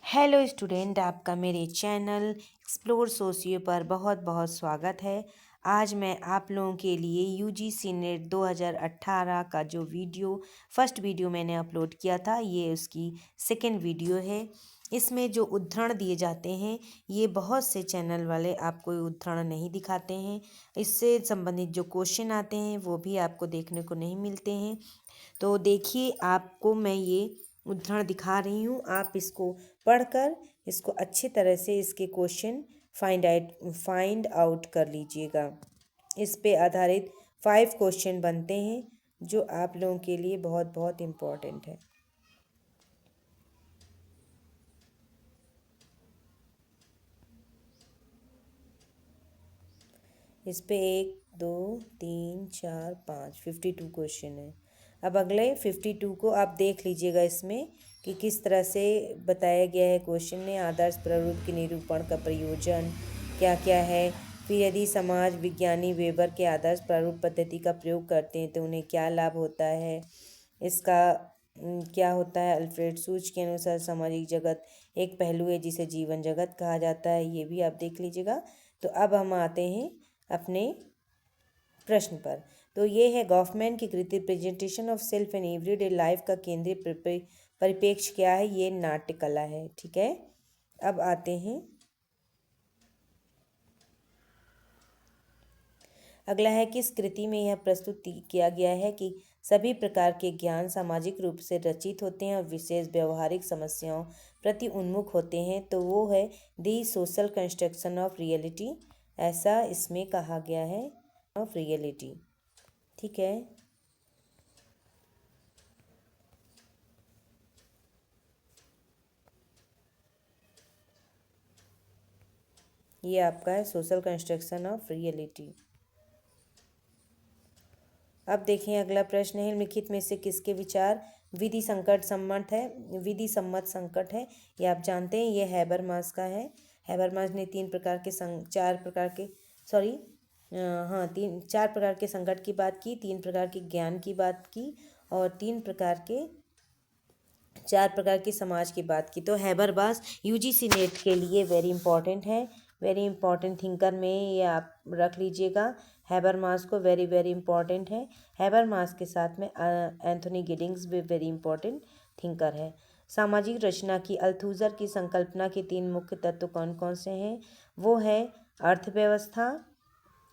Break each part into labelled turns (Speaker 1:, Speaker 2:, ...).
Speaker 1: Hello student, आपका मेरे channel explore socio पर बहुत बहुत स्वागत है। आज मैं आप लोगों के लिए यूजीसी नेट 2018 का जो फर्स्ट वीडियो मैंने अपलोड किया था, ये उसकी सेकंड वीडियो है। इसमें जो उद्धरण दिए जाते हैं, ये बहुत से चैनल वाले आपको उद्धरण नहीं दिखाते हैं। इससे संबंधित जो क्वेश्चन आते हैं वो भी आपको देखने को नहीं मिलते हैं। तो देखिए, आपको मैं ये उदाहरण दिखा रही हूँ। आप इसको पढ़कर इसको अच्छी तरह से इसके क्वेश्चन फाइंड आउट कर लीजिएगा। इस पे आधारित 5 क्वेश्चन बनते हैं जो आप लोगों के लिए बहुत बहुत इम्पोर्टेंट है। इस पे 1 2 3 4 5 52 क्वेश्चन है। अब अगले 52 को आप देख लीजिएगा इसमें कि किस तरह से बताया गया है क्वेश्चन में। आदर्श प्रारूप के निरूपण का प्रयोजन क्या क्या है। फिर यदि समाज विज्ञानी वेबर के आदर्श प्रारूप पद्धति का प्रयोग करते हैं तो उन्हें क्या लाभ होता है। इसका क्या होता है। अल्फ्रेड सूच के अनुसार सामाजिक जगत एक पहलू है जिसे जीवन जगत कहा जाता है। ये भी आप देख लीजिएगा। तो अब हम आते हैं अपने प्रश्न पर। तो ये है गॉफमैन की कृति presentation of self and everyday life का केंद्रीय परिप्रेक्ष्य क्या है। ये नाट्य कला है। ठीक है, अब आते हैं अगला है किस कृति में यह प्रस्तुत किया गया है कि सभी प्रकार के ज्ञान सामाजिक रूप से रचित होते हैं और विशेष व्यवहारिक समस्याओं प्रति उन्मुख होते हैं। तो वो है दी सोशल कंस्ट्रक्शन ऑफ रियलिटी। ऐसा इसमें कहा गया है ऑफ रियलिटी। ठीक है, ये आपका है सोशल कंस्ट्रक्शन ऑफ रियलिटी। अब देखें अगला प्रश्न है निम्नलिखित में से किसके विचार विधि संकट सम्मत है। विधि सम्मत संकट है, ये आप जानते हैं। ये हैबरमास का है। हैबरमास ने 4 प्रकार के संकट की बात की, 3 प्रकार के ज्ञान की बात की और 4 प्रकार की समाज की बात की। तो हैबरमास यूजीसी नेट के लिए वेरी इंपॉर्टेंट है। वेरी इंपॉर्टेंट थिंकर में ये आप रख लीजिएगा। हैबरमास को वेरी वेरी इंपॉर्टेंट है। हैबरमास के साथ में एंथोनी गिडिंग्स भी वेरी इंपॉर्टेंट थिंकर है। सामाजिक रचना की अल्थुजर की संकल्पना के 3 मुख्य तत्व कौन कौन से हैं। वो है अर्थव्यवस्था,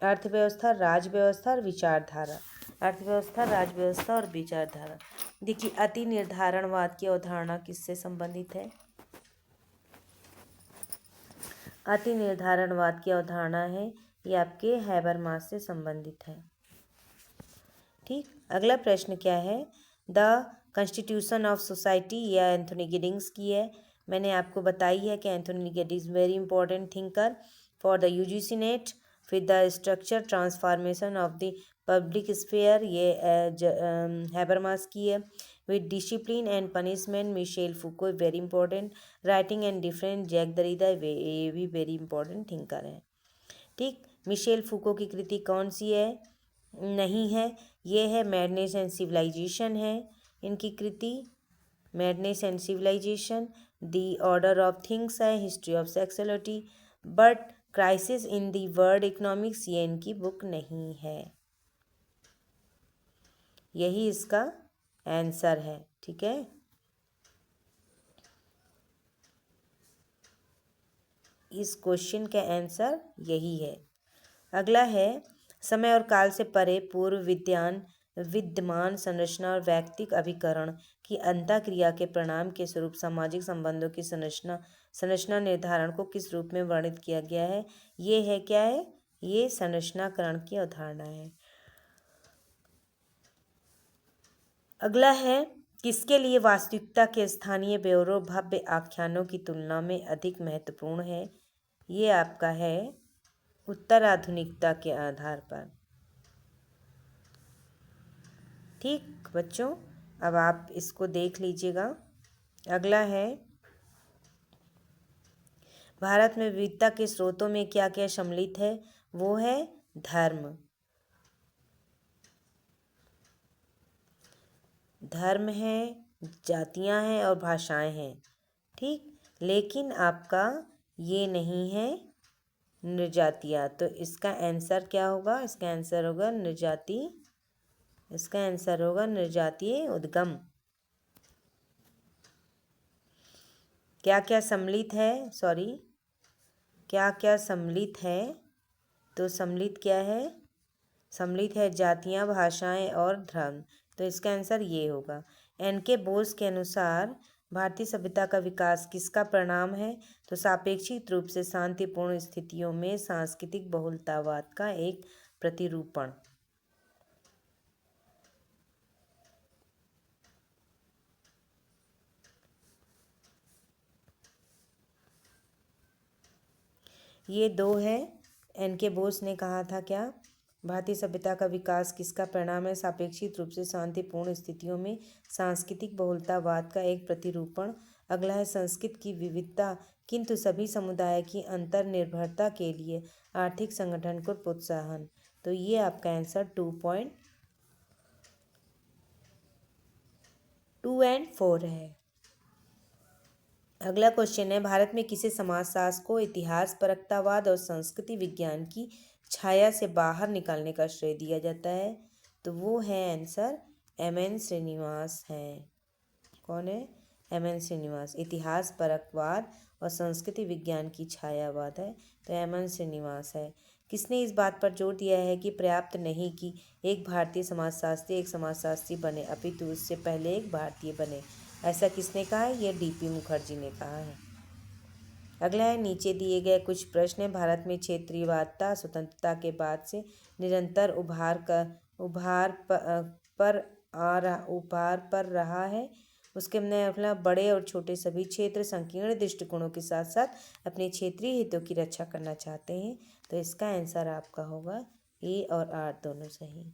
Speaker 1: राजव्यवस्था और विचारधारा। अर्थव्यवस्था, राजव्यवस्था और विचारधारा। देखिए, अति निर्धारणवाद की अवधारणा किससे संबंधित है। अति निर्धारणवाद की अवधारणा है, ये आपके हैबरमास से संबंधित है। ठीक, अगला प्रश्न क्या है। द कॉन्स्टिट्यूशन ऑफ सोसाइटी, यह एंथोनी गिडिंग्स की है। मैंने आपको बताई है कि Anthony Giddens very important thinker for the UGC NET. फिर the structure transformation of the public sphere, ये हैबरमास की है। With discipline and punishment, Michel Foucault very important. Writing and different, Jacques Derrida, ये भी वेरी इंपॉर्टेंट थिंकर है। ठीक, Michel Foucault की कृति कौन सी है। नहीं है, ये है मैडनेस एंड सिविलाइजेशन है इनकी कृति। Madness and civilization. The order of things है, history of sexuality. But crisis in the world economics, ये इनकी बुक नहीं है। यही इसका आंसर है। ठीक है, इस क्वेश्चन का आंसर यही है। अगला है समय और काल से परे पूर्व विद्यमान संरचना और वैयक्तिक अभिकरण की अंतःक्रिया के परिणाम के स्वरूप सामाजिक संबंधों की संरचना निर्धारण को किस रूप में वर्णित किया गया है। ये है क्या है, ये संरचनाकरण की अवधारणा है। अगला है किसके लिए वास्तविकता के स्थानीय ब्यौरों भव्य आख्यानों की तुलना में अधिक महत्वपूर्ण है। ये आपका है उत्तराधुनिकता के आधार पर। ठीक बच्चों, अब आप इसको देख लीजिएगा। अगला है भारत में विविधता के स्रोतों में क्या क्या सम्मिलित है। वो है धर्म है, जातियां हैं और भाषाएं हैं। ठीक, लेकिन आपका ये नहीं है निर्जातिया। तो इसका आंसर क्या होगा? इसका आंसर होगा निर्जातीय उद्गम। क्या क्या सम्मिलित है? क्या क्या सम्मिलित है? तो सम्मिलित क्या है? सम्मिलित है जातियाँ, भाषाएं और धर्म। तो इसका आंसर ये होगा। एन.के. बोस के अनुसार भारतीय सभ्यता का विकास किसका परिणाम है? तो सापेक्षिक रूप से शांतिपूर्ण स्थितियों में सांस्कृतिक बहुलतावाद का एक प्रतिरूपण। ये 2 है। एन.के. बोस ने कहा था क्या? भारतीय सभ्यता का विकास किसका परिणाम है? सापेक्षिक रूप से शांतिपूर्ण स्थितियों में सांस्कृतिक बहुलतावाद का एक प्रतिरूपण। अगला है संस्कृत की विविधता किंतु सभी समुदाय की अंतर्निर्भरता के लिए आर्थिक संगठन को प्रोत्साहन। तो ये आपका आंसर 2 एंड 4 है। अगला क्वेश्चन है भारत में किसे समाजशास्त्र को इतिहास परकतावाद और संस्कृति विज्ञान की छाया से बाहर निकालने का श्रेय दिया जाता है? तो वो है आंसर एम.एन. श्रीनिवास है। कौन है? एम.एन. श्रीनिवास। इतिहास परकवाद और संस्कृति विज्ञान की छायावाद है, तो एम.एन. श्रीनिवास है। किसने इस बात पर जोर दिया है कि पर्याप्त नहीं कि एक भारतीय समाजशास्त्री एक समाजशास्त्री बने, अपितु उससे पहले एक भारतीय बने? ऐसा किसने कहा है? ये डी.पी. मुखर्जी ने कहा है। अगला है नीचे दिए गए कुछ प्रश्न। भारत में क्षेत्रीयवादता स्वतंत्रता के बाद से निरंतर उभार पर रहा है। उसके मतलब बड़े और छोटे सभी क्षेत्र संकीर्ण दृष्टिकोणों के साथ साथ अपने क्षेत्रीय हितों की रक्षा करना चाहते हैं। तो इसका आंसर आपका होगा ए और आर दोनों सही।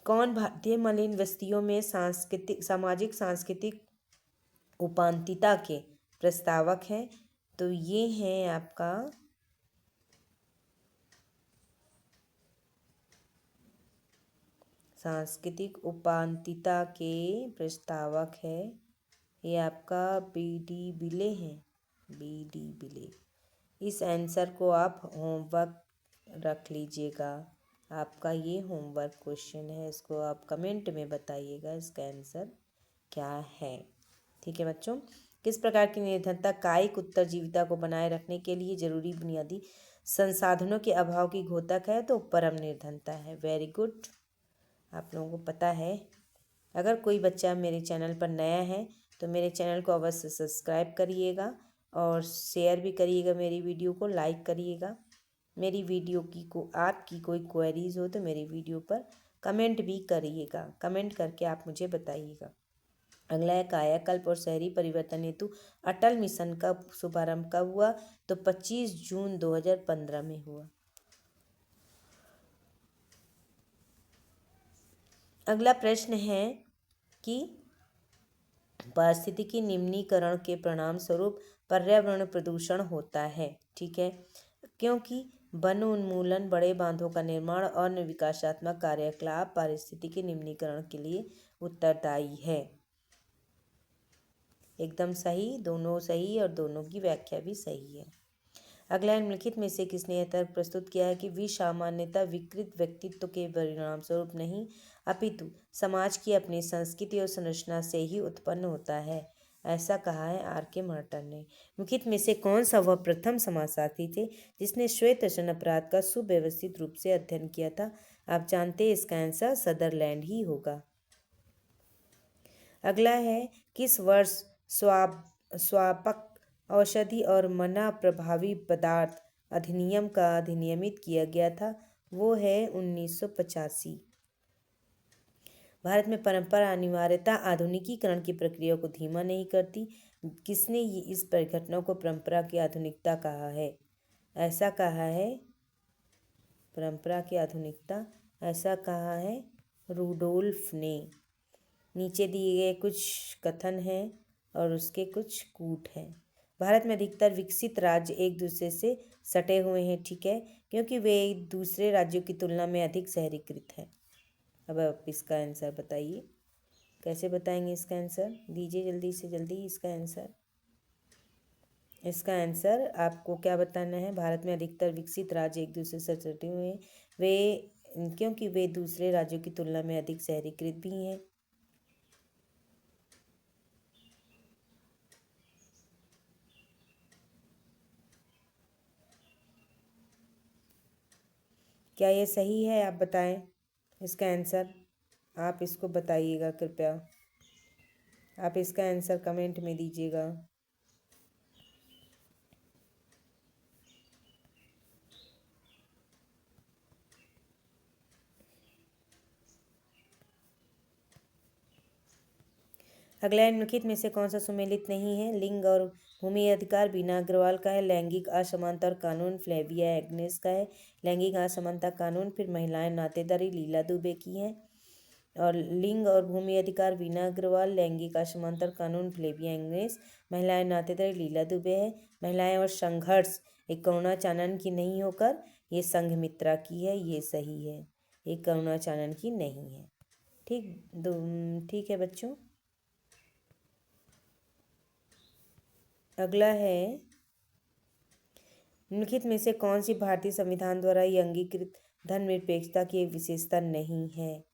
Speaker 1: कौन भारतीय मलिन बस्तियों में सामाजिक सांस्कृतिक उपांतिता के प्रस्तावक हैं? तो ये हैं आपका सांस्कृतिक उपांतिता के प्रस्तावक है, ये आपका बी.डी. बिले हैं। बी.डी. बिले। इस आंसर को आप होमवर्क रख लीजिएगा। आपका ये होमवर्क क्वेश्चन है, इसको आप कमेंट में बताइएगा इसका आंसर क्या है। ठीक है बच्चों। किस प्रकार की निर्धनता कायिक उत्तरजीविता को बनाए रखने के लिए जरूरी बुनियादी संसाधनों के अभाव की घोतक है? तो परम निर्धनता है। वेरी गुड, आप लोगों को पता है। अगर कोई बच्चा मेरे चैनल पर नया है तो मेरे चैनल को अवश्य सब्सक्राइब करिएगा और शेयर भी करिएगा, मेरी वीडियो को लाइक करिएगा। मेरी वीडियो की आपकी कोई क्वेरीज हो तो मेरी वीडियो पर कमेंट भी करिएगा, कमेंट करके आप मुझे बताइएगा। अगला है कायाकल्प और शहरी परिवर्तन हेतु अटल मिशन का शुभारंभ कब हुआ? तो 25 जून 2015 में हुआ। अगला प्रश्न है कि पारिस्थितिकी निम्नीकरण के परिणाम स्वरूप पर्यावरण प्रदूषण होता है। ठीक है, क्योंकि वन उन्मूलन, बड़े बांधों का निर्माण और विकासात्मक कार्यकलाप पारिस्थितिकी निम्नीकरण के लिए उत्तरदायी है। एकदम सही, दोनों सही और दोनों की व्याख्या भी सही है। अगला निम्नलिखित में से किसने यह तर्क प्रस्तुत किया है कि विसामान्यता विकृत व्यक्तित्व के परिणाम स्वरूप नहीं अपितु समाज की अपनी संस्कृति और संरचना से ही उत्पन्न होता है? ऐसा कहा है आर.के. मार्टन ने। निम्नलिखित में से कौन सा वह प्रथम समाजशास्त्री थे जिसने श्वेत दर्शन अपराध का सुव्यवस्थित रूप से अध्ययन किया था? आप जानते हैं इसका आंसर सदरलैंड ही होगा। अगला है किस वर्ष स्वापक औषधि और मना प्रभावी पदार्थ अधिनियम का अधिनियमित किया गया था? वो है 1985। भारत में परंपरा अनिवार्यता आधुनिकीकरण की प्रक्रिया को धीमा नहीं करती। किसने इस परिघटना को परंपरा की आधुनिकता कहा है? ऐसा कहा है परंपरा की आधुनिकता, ऐसा कहा है रूडोल्फ ने। नीचे दिए गए कुछ कथन हैं और उसके कुछ कूट हैं। भारत में अधिकतर विकसित राज्य एक दूसरे से सटे हुए हैं, ठीक है, क्योंकि वे दूसरे राज्यों की तुलना में अधिक शहरीकृत हैं। अब आप इसका आंसर बताइए। कैसे बताएंगे इसका आंसर? दीजिए जल्दी से जल्दी इसका आंसर। इसका आंसर आपको क्या बताना है? भारत में अधिकतर विकसित राज्य एक दूसरे से सटे हुए हैं वे, क्योंकि वे दूसरे राज्यों की तुलना में अधिक शहरीकृत भी हैं। क्या ये सही है? आप बताएं इसका आंसर। आप इसको बताइएगा कृपया। आप इसका आंसर कमेंट में दीजिएगा। अगला निम्नलिखित में से कौन सा सुमेलित नहीं है? लिंग और भूमि अधिकार बीना अग्रवाल का है। लैंगिक असमानता और कानून फ्लेविया एग्नेस का है। लैंगिक असमानता कानून फिर महिलाएं नातेदारी लीला दुबे की है। और लिंग और भूमि अधिकार बीना अग्रवाल, लैंगिक असमानता और कानून फ्लेविया एग्नेस, महिलाएं नातेदारी लीला दुबे है। महिलाएं और संघर्ष एक करुणा चानन की नहीं होकर ये संघमित्रा की है। ये सही है, एक करुणा चानन की नहीं है। ठीक है बच्चों। अगला है निम्नलिखित में से कौन सी भारतीय संविधान द्वारा ही अंगीकृत धर्मनिरपेक्षता की एक विशेषता नहीं है?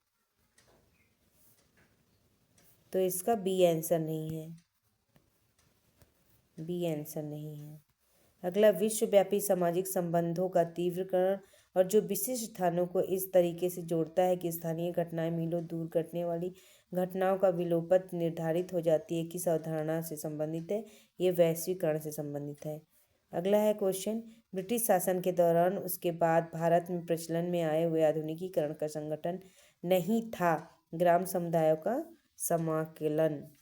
Speaker 1: तो इसका बी आंसर नहीं है। बी आंसर नहीं है। अगला विश्वव्यापी सामाजिक संबंधों का तीव्रकरण और जो विशिष्ट स्थानों को इस तरीके से जोड़ता है कि स्थानीय घटनाएं मीलों दूर घटने वाली घटनाओं का विलोपन निर्धारित हो जाती है, किस अवधारणा से संबंधित है? ये वैश्वीकरण से संबंधित है। अगला है क्वेश्चन, ब्रिटिश शासन के दौरान उसके बाद भारत में प्रचलन में आए हुए आधुनिकीकरण का संगठन नहीं था ग्राम समुदायों का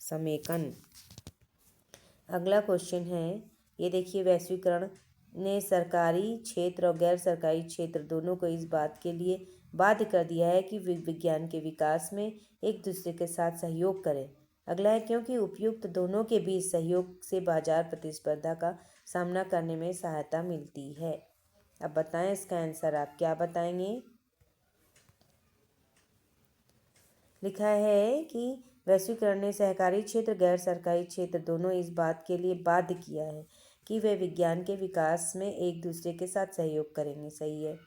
Speaker 1: समेकन। अगला क्वेश्चन है, ये देखिए, वैश्वीकरण ने सरकारी क्षेत्र और गैर सरकारी क्षेत्र दोनों को इस बात के लिए बाध्य कर दिया है कि वे विज्ञान के विकास में एक दूसरे के साथ सहयोग करें। अगला है, क्योंकि उपयुक्त दोनों के बीच सहयोग से बाजार प्रतिस्पर्धा का सामना करने में सहायता मिलती है। अब बताएं इसका आंसर। आप क्या बताएंगे? लिखा है कि वैश्वीकरण ने सहकारी क्षेत्र गैर सरकारी क्षेत्र दोनों इस बात के लिए बाध्य किया है कि वे विज्ञान के विकास में एक दूसरे के साथ सहयोग करेंगे। सही है।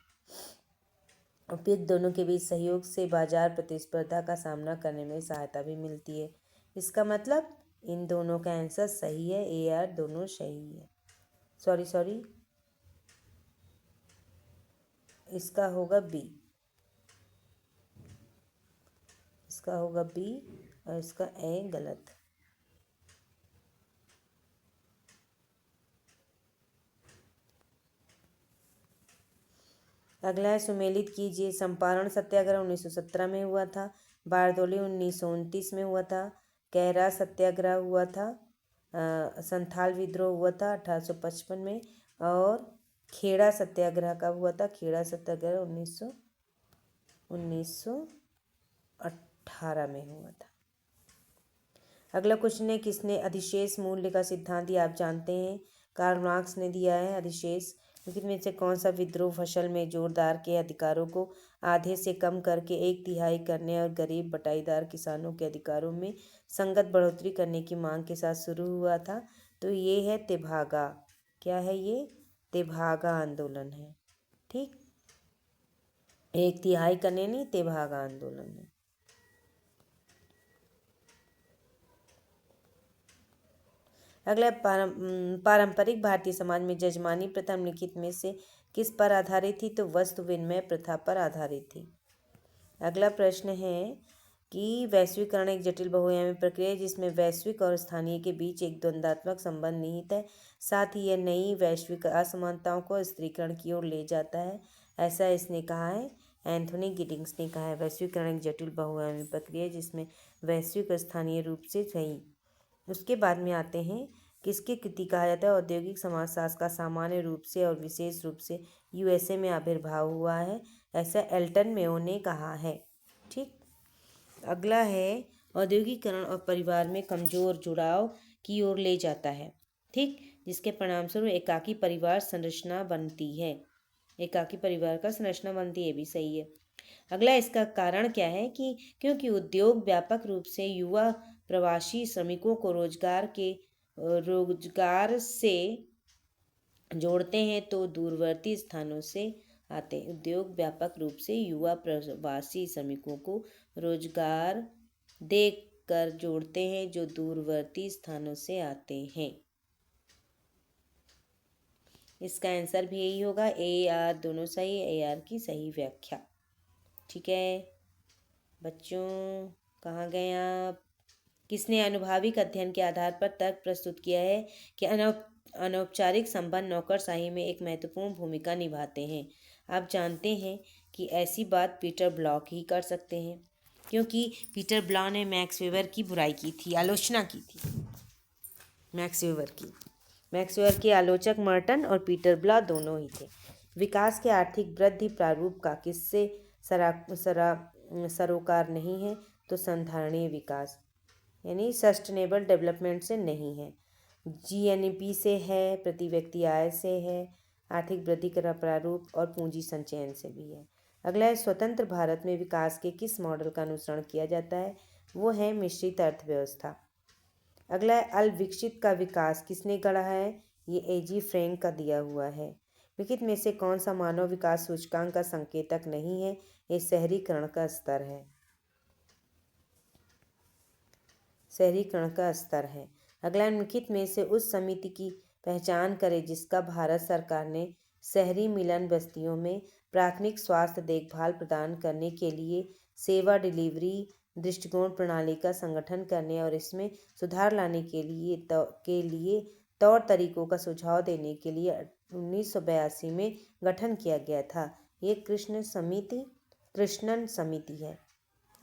Speaker 1: उपयुक्त दोनों के बीच सहयोग से बाजार प्रतिस्पर्धा का सामना करने में सहायता भी मिलती है। इसका मतलब इन दोनों का आंसर सही है। ए आर दोनों सही है। सॉरी, इसका होगा बी। इसका होगा बी और इसका ए गलत। अगला है, सुमेलित कीजिए। चंपारण सत्याग्रह 1917 में हुआ था। बारदोली 1929 में हुआ था। कैरा सत्याग्रह हुआ था। संथाल विद्रोह हुआ था 1855 में। और खेड़ा सत्याग्रह कब हुआ था? खेड़ा सत्याग्रह 1918 में हुआ था। अगला क्वेश्चन है, किसने अधिशेष मूल्य का सिद्धांत? आप जानते हैं, कार्ल मार्क्स ने दिया है अधिशेष। लेकिन में से कौन सा विद्रोह फसल में जोरदार के अधिकारों को आधे से कम करके एक तिहाई करने और गरीब बटाईदार किसानों के अधिकारों में संगत बढ़ोतरी करने की मांग के साथ शुरू हुआ था? तो ये है तेभागा। क्या है ये? तेभागा आंदोलन है। ठीक, एक तिहाई करने नहीं, तेभागा आंदोलन है। अगला, पारंपरिक भारतीय समाज में जजमानी प्रथा निम्नलिखित में से किस पर आधारित थी? तो वस्तु विनिमय प्रथा पर आधारित थी। अगला प्रश्न है कि वैश्वीकरण एक जटिल बहुआयामी प्रक्रिया है जिसमें वैश्विक और स्थानीय के बीच एक द्वंद्वात्मक संबंध निहित है। साथ ही यह नई वैश्विक असमानताओं को स्थिरीकरण की ओर ले जाता है। ऐसा इसने कहा है, एंथोनी गिडिंग्स ने कहा है। वैश्वीकरण एक जटिल बहुआयामी प्रक्रिया है जिसमें वैश्विक और स्थानीय रूप से सही। उसके बाद में आते हैं, किसकी कृति कहा जाता है? औद्योगिक समाजशास्त्र का सामान्य रूप से और विशेष रूप से यूएसए में आविर्भाव हुआ है। ऐसा एल्टन मेयो ने कहा है। ठीक, अगला है, औद्योगिकरण और परिवार में कमजोर जुड़ाव की ओर ले जाता है। ठीक, जिसके परिणामस्वरूप एकाकी परिवार संरचना बनती है। एकाकी परिवार का संरचना बनती है, भी सही है। अगला इसका कारण क्या है कि क्योंकि उद्योग व्यापक रूप से युवा प्रवासी श्रमिकों को रोजगार से जोड़ते हैं तो दूरवर्ती स्थानों से आते हैं। उद्योग व्यापक रूप से युवा प्रवासी श्रमिकों को रोजगार देकर जोड़ते हैं जो दूरवर्ती स्थानों से आते हैं। इसका आंसर भी यही होगा, ए आर दोनों सही, ए आर की सही व्याख्या। ठीक है बच्चों, कहाँ गए आप? किसने अनुभाविक अध्ययन के आधार पर तर्क प्रस्तुत किया है कि अनौपचारिक संबंध नौकरशाही में एक महत्वपूर्ण भूमिका निभाते हैं? आप जानते हैं कि ऐसी बात पीटर ब्लॉक ही कर सकते हैं, क्योंकि पीटर ब्लॉक ने मैक्स वेबर की बुराई की थी, आलोचना की थी मैक्स वेबर की। मैक्स वेबर के आलोचक मर्टन और पीटर ब्लॉक दोनों ही थे। विकास के आर्थिक वृद्धि प्रारूप का किससे सरोकार नहीं है? तो संधारणीय विकास यानी सस्टेनेबल डेवलपमेंट से नहीं है। जीएनपी से है, प्रति व्यक्ति आय से है, आर्थिक वृद्धि का प्रारूप और पूंजी संचयन से भी है। अगला है, स्वतंत्र भारत में विकास के किस मॉडल का अनुसरण किया जाता है? वो है मिश्रित अर्थव्यवस्था। अगला है, अल्पविकसित का विकास किसने गढ़ा है? ये एजी फ्रैंक का दिया हुआ है। निम्नलिखित में से कौन सा मानव विकास सूचकांक का संकेतक नहीं है? ये शहरीकरण का स्तर है। शहरीकरण का स्तर है। अगला, निम्नलिखित में से उस समिति की पहचान करें जिसका भारत सरकार ने शहरी मिलन बस्तियों में प्राथमिक स्वास्थ्य देखभाल प्रदान करने के लिए सेवा डिलीवरी दृष्टिकोण प्रणाली का संगठन करने और इसमें सुधार लाने के लिए तौर तरीकों का सुझाव देने के लिए 1982 में गठन किया गया था। ये कृष्णन समिति है।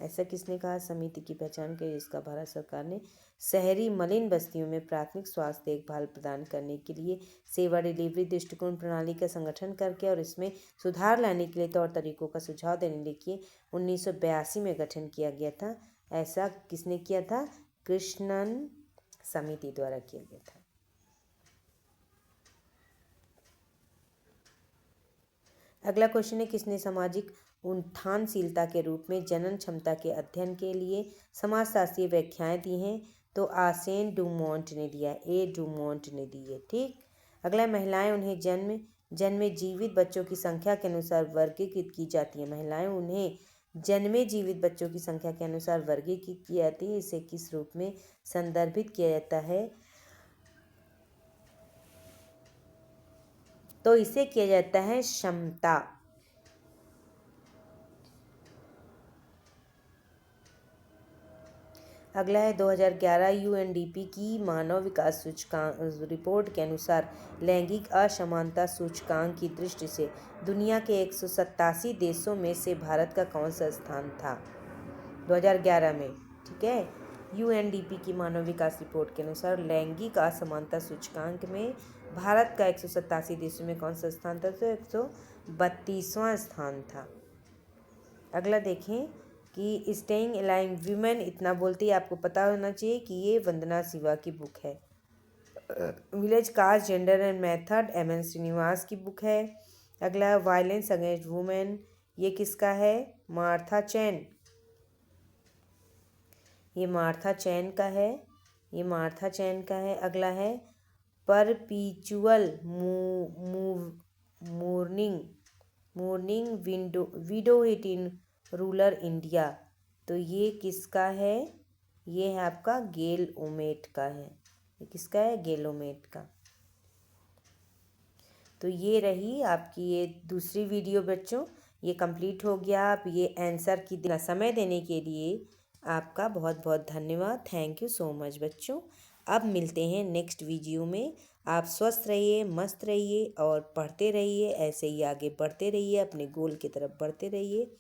Speaker 1: ऐसा किसने कहा? समिति की पहचान करें जिसका भारत सरकार ने शहरी मलिन बस्तियों में प्राथमिक स्वास्थ्य देखभाल प्रदान करने के लिए सेवा डिलीवरी दृष्टिकोण प्रणाली का संगठन करके और इसमें सुधार लाने के लिए तौर तरीकों का सुझाव देने के लिए 1982 में गठन किया गया था। ऐसा किसने किया था? कृष्णन समिति द्वारा किया गया था। अगला क्वेश्चन है, किसने सामाजिक उत्थानशीलता के रूप में जनन क्षमता के अध्ययन के लिए समाजशास्त्रीय व्याख्याएं दी हैं? तो आसेन डुमोंट ने दिया, ए डुमोंट ने दी है। ठीक। अगला, महिलाएं उन्हें जन्मे जीवित बच्चों की संख्या के अनुसार वर्गीकृत की जाती है। महिलाएं उन्हें जन्मे जीवित बच्चों की संख्या के अनुसार वर्गीकृत की जाती है। इसे किस रूप में संदर्भित किया जाता है? तो इसे किया जाता है क्षमता। अगला है, 2011 यूएनडीपी की मानव विकास सूचकांक रिपोर्ट के अनुसार लैंगिक असमानता सूचकांक की दृष्टि से दुनिया के 187 देशों में से भारत का कौन सा स्थान था 2011 में? ठीक है, यूएनडीपी की मानव विकास रिपोर्ट के अनुसार लैंगिक असमानता सूचकांक में भारत का 187 देशों में कौन सा स्थान था? तो 132वां स्थान था। अगला देखें कि स्टेइंग अलाइव वीमेन इतना बोलती है, आपको पता होना चाहिए कि ये वंदना शिवा की बुक है। Village caste gender and method M N. Srinivas की बुक है। अगला, वायलेंस अगेंस्ट वुमेन, ये किसका है? मार्था चैन। ये मार्था चैन का है, ये मार्था चैन का है। अगला है, perpetual mourning widowhood in rural India, तो ये किसका है? ये है आपका गेल ओमेट का है। ये किसका है? गेल ओमेट का। तो ये रही आपकी ये दूसरी वीडियो बच्चों, ये कंप्लीट हो गया। आप ये आंसर की समय देने के लिए आपका बहुत बहुत धन्यवाद। थैंक यू सो मच बच्चों। अब मिलते हैं नेक्स्ट वीडियो में। आप स्वस्थ रहिए, मस्त रहिए और पढ़ते रहिए, ऐसे ही आगे बढ़ते रहिए, अपने गोल की तरफ बढ़ते रहिए।